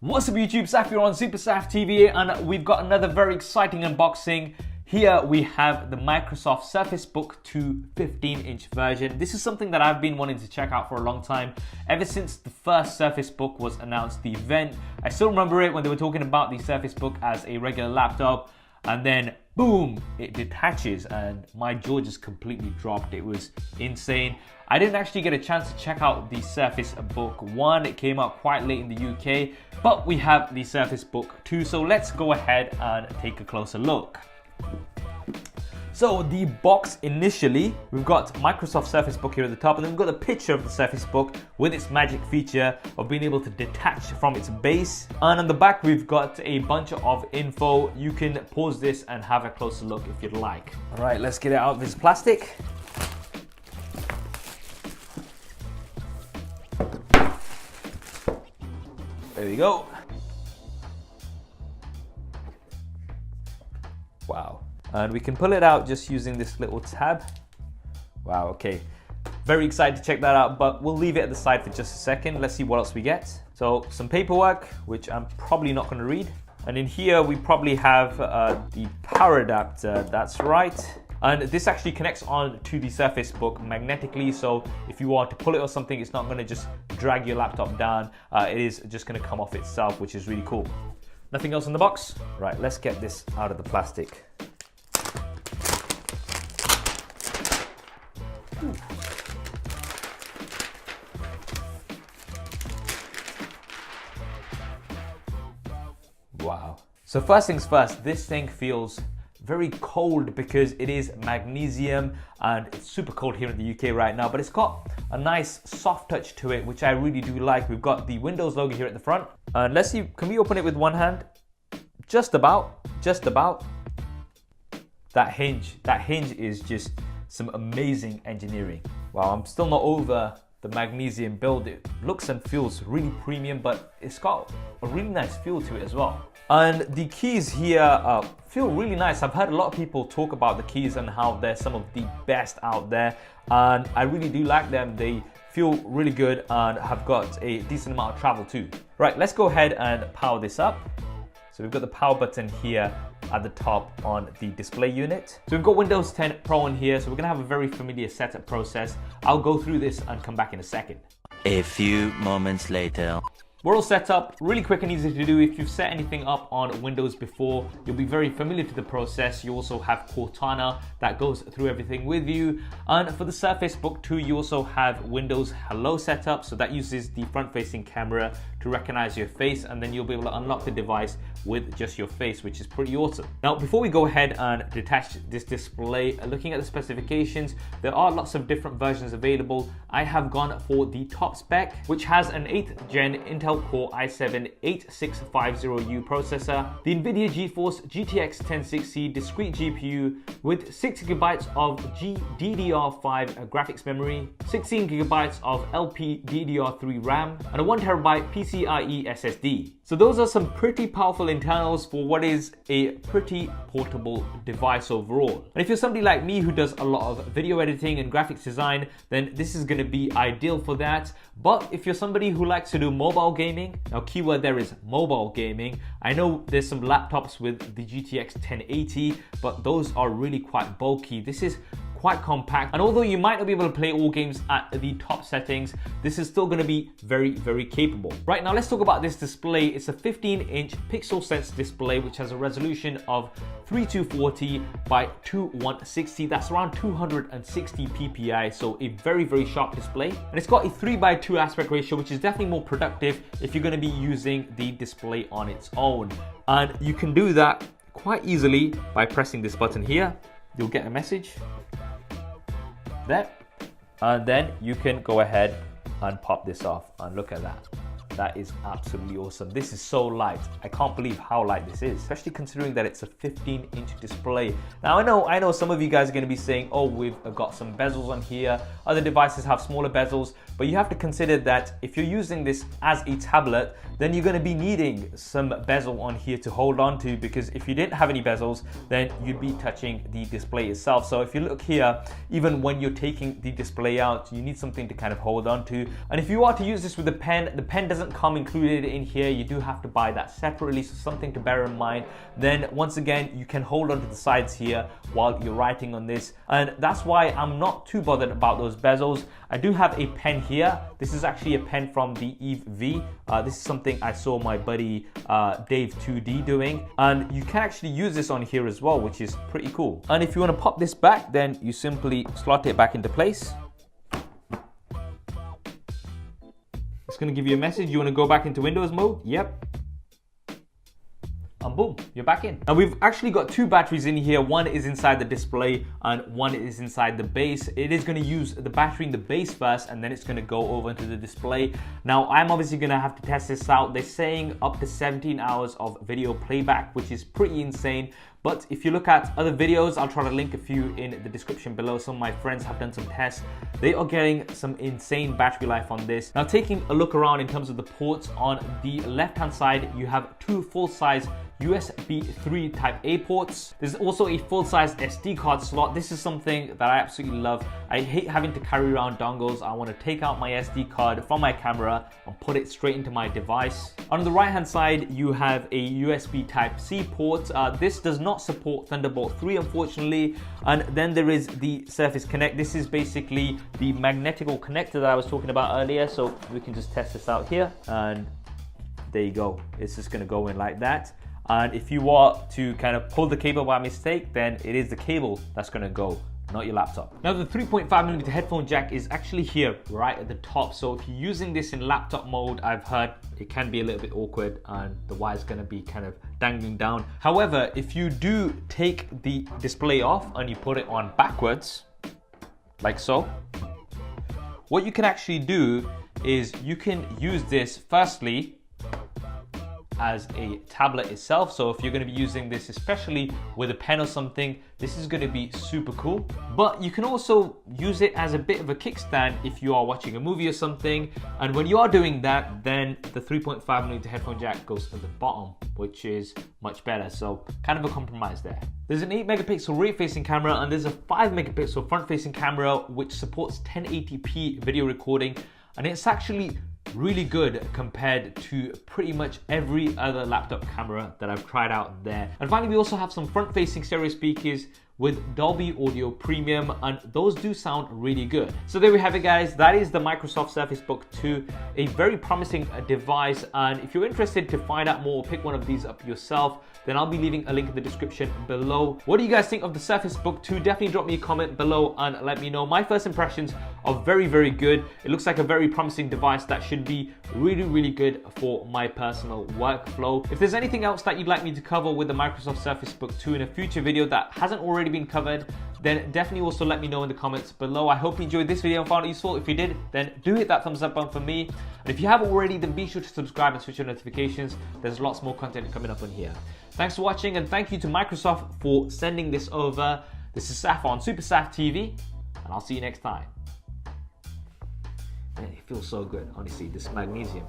What's up YouTube, Saf here on Super Saf TV, and we've got another very exciting unboxing. Here we have the Microsoft Surface Book 2 15-inch version. This is something that I've been wanting to check out for a long time. Ever since the first Surface Book was announced, the event, I still remember it when they were talking about the Surface Book as a regular laptop, and then boom, it detaches and my jaw just completely dropped. It was insane. I didn't actually get a chance to check out the Surface Book 1. It came out quite late in the UK, but we have the Surface Book 2, so let's go ahead and take a closer look. So the box initially, we've got Microsoft Surface Book here at the top, and then we've got a picture of the Surface Book with its magic feature of being able to detach from its base. And on the back, we've got a bunch of info. You can pause this and have a closer look if you'd like. All right, let's get it out of this plastic. There we go. Wow. And we can pull it out just using this little tab. Wow, okay. Very excited to check that out, but we'll leave it at the side for just a second. Let's see what else we get. So some paperwork, which I'm probably not gonna read. And in here, we probably have the power adapter, that's right. And this actually connects on to the Surface Book magnetically, so if you want to pull it or something, it's not gonna just drag your laptop down. It is just gonna come off itself, which is really cool. Nothing else in the box? Right, let's get this out of the plastic. Ooh. Wow. So first things first, this thing feels very cold because it is magnesium and it's super cold here in the UK right now, but it's got a nice soft touch to it, which I really do like. We've got the Windows logo here at the front. And let's see, can we open it with one hand? Just about. That hinge is just some amazing engineering. Wow, I'm still not over the magnesium build. It looks and feels really premium, but it's got a really nice feel to it as well. And the keys here feel really nice. I've heard a lot of people talk about the keys and how they're some of the best out there, and I really do like them. They feel really good and have got a decent amount of travel too. Right, let's go ahead and power this up. So we've got the power button here at the top on the display unit. So we've got Windows 10 Pro in here, so we're gonna have a very familiar setup process. I'll go through this and come back in a second. A few moments later. We're all set up, really quick and easy to do. If you've set anything up on Windows before, you'll be very familiar to the process. You also have Cortana that goes through everything with you. And for the Surface Book 2, you also have Windows Hello set up. So that uses the front-facing camera to recognize your face, and then you'll be able to unlock the device with just your face, which is pretty awesome. Now, before we go ahead and detach this display, looking at the specifications, there are lots of different versions available. I have gone for the top spec, which has an 8th gen Intel Core i7-8650U processor, the NVIDIA GeForce GTX 1060 discrete GPU with 6GB of GDDR5 graphics memory, 16GB of LPDDR3 RAM, and a 1TB PCIe SSD. So those are some pretty powerful internals for what is a pretty portable device overall. And if you're somebody like me who does a lot of video editing and graphics design, then this is going to be ideal for that. But if you're somebody who likes to do mobile gaming, now keyword there is mobile gaming. I know there's some laptops with the GTX 1080, but those are really quite bulky. This is quite compact, and although you might not be able to play all games at the top settings, this is still going to be very, very capable. Right, now let's talk about this display. It's a 15-inch pixel sense display which has a resolution of 3240 by 2160. That's around 260 ppi, so a very, very sharp display. And it's got a 3:2 aspect ratio, which is definitely more productive if you're going to be using the display on its own. And you can do that quite easily by pressing this button here. You'll get a message there, and then you can go ahead and pop this off, and look at that. That is absolutely awesome. This is so light. I can't believe how light this is, especially considering that it's a 15-inch display. Now I know some of you guys are going to be saying, oh, we've got some bezels on here. Other devices have smaller bezels, but you have to consider that if you're using this as a tablet, then you're going to be needing some bezel on here to hold on to, because if you didn't have any bezels, then you'd be touching the display itself. So if you look here, even when you're taking the display out, you need something to kind of hold on to. And if you are to use this with a pen, the pen doesn't doesn't come included in here. You do have to buy that separately, so something to bear in mind. Then once again, you can hold onto the sides here while you're writing on this, and that's why I'm not too bothered about those bezels. I do have a pen here. This is actually a pen from the Eve V. This is something I saw my buddy Dave 2D doing, and you can actually use this on here as well, which is pretty cool. And if you want to pop this back, then you simply slot it back into place. It's going to give you a message. You want to go back into Windows mode? Yep. And boom, you're back in. Now we've actually got two batteries in here. One is inside the display and one is inside the base. It is going to use the battery in the base first, and then it's going to go over into the display. Now I'm obviously going to have to test this out. They're saying up to 17 hours of video playback, which is pretty insane. But if you look at other videos, I'll try to link a few in the description below. Some of my friends have done some tests. They are getting some insane battery life on this. Now taking a look around in terms of the ports, on the left hand side, you have two full-size USB 3 type A ports. There's also a full-size SD card slot. This is something that I absolutely love. I hate having to carry around dongles. I want to take out my SD card from my camera and put it straight into my device. On the right hand side, you have a USB type C port. This does not support Thunderbolt 3, unfortunately. And then there is the Surface Connect. This is basically the magnetical connector that I was talking about earlier. So we can just test this out here, and there you go. It's just going to go in like that. And if you are to kind of pull the cable by mistake, then it is the cable that's going to go, not your laptop. Now the 3.5mm headphone jack is actually here right at the top. So if you're using this in laptop mode, I've heard it can be a little bit awkward and the wire's going to be kind of dangling down. However, if you do take the display off and you put it on backwards, like so, what you can actually do is you can use this firstly as a tablet itself. So if you're going to be using this especially with a pen or something, this is going to be super cool. But you can also use it as a bit of a kickstand if you are watching a movie or something. And when you are doing that, then the 3.5mm headphone jack goes to the bottom, which is much better. So kind of a compromise there. There's an 8MP rear facing camera and there's a 5MP front facing camera which supports 1080p video recording, and it's actually really good compared to pretty much every other laptop camera that I've tried out there. And finally, we also have some front-facing stereo speakers with Dolby Audio Premium, and those do sound really good. So there we have it, guys. That is the Microsoft Surface Book 2, a very promising device. And if you're interested to find out more, pick one of these up yourself, then I'll be leaving a link in the description below. What do you guys think of the Surface Book 2? Definitely drop me a comment below and let me know. My first impressions are very, very good. It looks like a very promising device that should be really, really good for my personal workflow. If there's anything else that you'd like me to cover with the Microsoft Surface Book 2 in a future video that hasn't already been covered, then definitely also let me know in the comments below. I hope you enjoyed this video and found it useful. If you did, then do hit that thumbs up button for me. And if you haven't already, then be sure to subscribe and switch on notifications. There's lots more content coming up on here. Thanks for watching, and thank you to Microsoft for sending this over. This is Saf on Super Saf TV, and I'll see you next time. Man, it feels so good, honestly, this magnesium.